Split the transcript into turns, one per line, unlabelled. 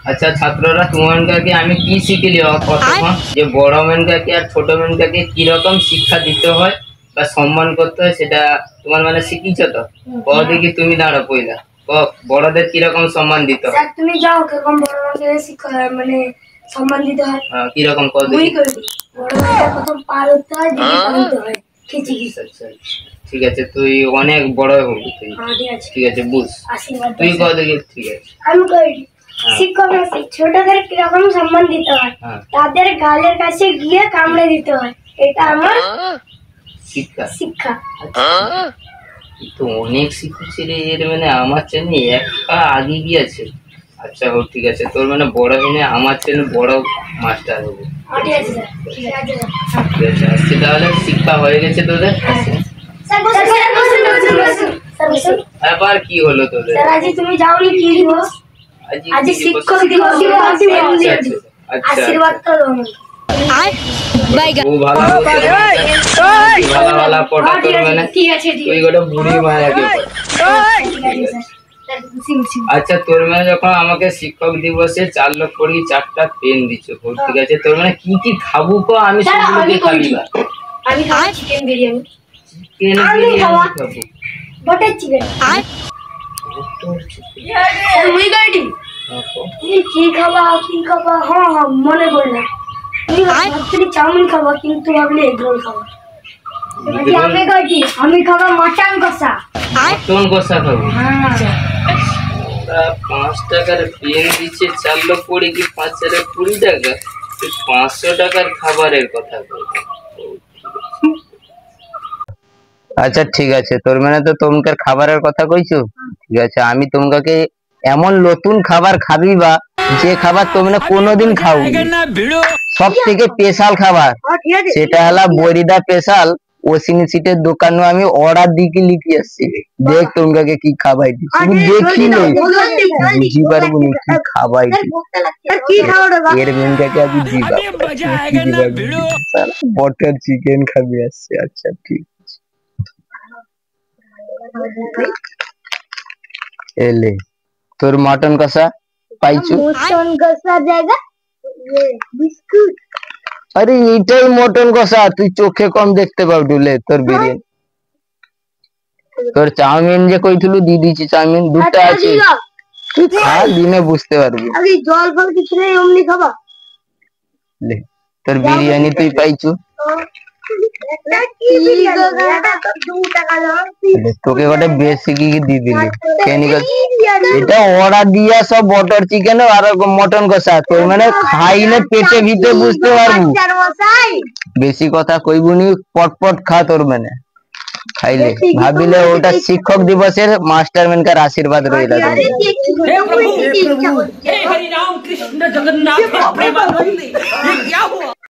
আচ্ছা ছাত্ররা তোমাদেরকে আমি কি শিখিলি কতক্ষণ যে বড় মেনকাকে আর ছোট মেনকাকে কি রকম শিক্ষা দিতে হয় বা সম্মান করতে হয় সেটা তোমার মানে শিখিছো তো? দেখি তুমি দাঁড়ো পয়লা বড়দের কি রকম সম্মান দিতে হয়।
তুমি যাও কিরকম বড়দের শিক্ষা মানে সম্মান দিতে হয়
কি রকম কর দেখি।
বড়দের প্রথম পা ধরতে হয়, দিকে পা ধরতে হয়।
ঠিক আছে তুই অনেক বড় হবি তুই। ঠিক আছে বুঝ তুই কর দেখি। ঠিক আছে
আমি কই শিক্ষকরা ছোটদের কিরকম সম্মান দিতে হয়, তাদের গালের কাছে গিয়ে কামড়ে দিতে হয়, এটা আমার
শিক্ষা।
শিক্ষা
তো অনেক শিক্ষক ছেলে এর মানে আমার চেনে এক পা আগে গিয়েছে। আচ্ছা ও ঠিক আছে তোর মানে বড় হয়ে আমার চেনে বড় মাস্টার হবে। ঠিক আছে আসছি তাহলে শিক্ষা হয়ে গেছে তোদের। এবার কি হলো তোদের?
আজ তুমি যাওনি কি দিবস? আজ শিক্ষক দিবস। আশীর্বাদ করো
আচ্ছা তোর মানে যখন আমাকে শিক্ষক দিবসে 4 লক্ষ করে 4টা পেন দিচ্ছ, ঠিক আছে তোর মানে কি কি খাবো কো আমি সেগুলোকে খাবি না।
আমি খাবো চিকেন বিরিয়ানি।
খাবো
বটার চিকেন। কি খাবা কি খাবা? হ্যাঁ মনে পড়লো তুমি চাউমিন খাবা কিন্তু ভাবলে এগ রোল খাবা। আমি খাবো মাটন কষা।
মাটন কষা খাবো? 5 টাকার পেন দিচ্ছে 4 লক্ষ করে কি 5 টাকা 20 টাকা 500 টাকার খাবারের কথা বলবো। আচ্ছা ঠিক আছে তোর মানে তো তোমাকে খাবারের কথা কইছো। ঠিক আছে আমি তোমাকে এমন নতুন খাবার খাবি বা যে খাবার তোমরা কোনোদিন খাও সব থেকে স্পেশাল খাবার সেটা হলো বরিদা স্পেশাল ওসিং সিটের দোকানে আমি অর্ডার দিয়ে লিখে আসছি। দেখ তোমাকে কি খাবাই দি শুধু দেখি নেই বুঝি পারবো না কি খাবাই দি এর মেনটাকে আমি দিবা বটার চিকেন খাবি আসছে। আচ্ছা ঠিক এলে তোর মটন কষা পাইছো?
মটন কষা জায়গা বিস্কুট।
আরে এইটাই মটন কষা, তুই চোখে কম দেখতে পাও ডুলে। তোর বিরিয়ানি তোর চাউমিন যে কইছিলু দি দিছি চাউমিন দুটো আছে তুই খা দিনে বুঝতে পারবি।
আরে জল ফল কিছু নেই অমনি খাবা।
লে তোর বিরিয়ানি তুই পাইছো? তোকে গোটে বেশি কি দি দিলি এটা অর্ডার দিয়া সব বটার চিকেন আর মটন কষা তোর মানে খাইলে পেটে ভিতরে বুঝতে পারবো। বেশি কথা কইবুনি পটপট খা তোর মানে খাইলে ভাবিলে ওটা শিক্ষক দিবসের মাস্টার মেনকার আশীর্বাদ রইলা।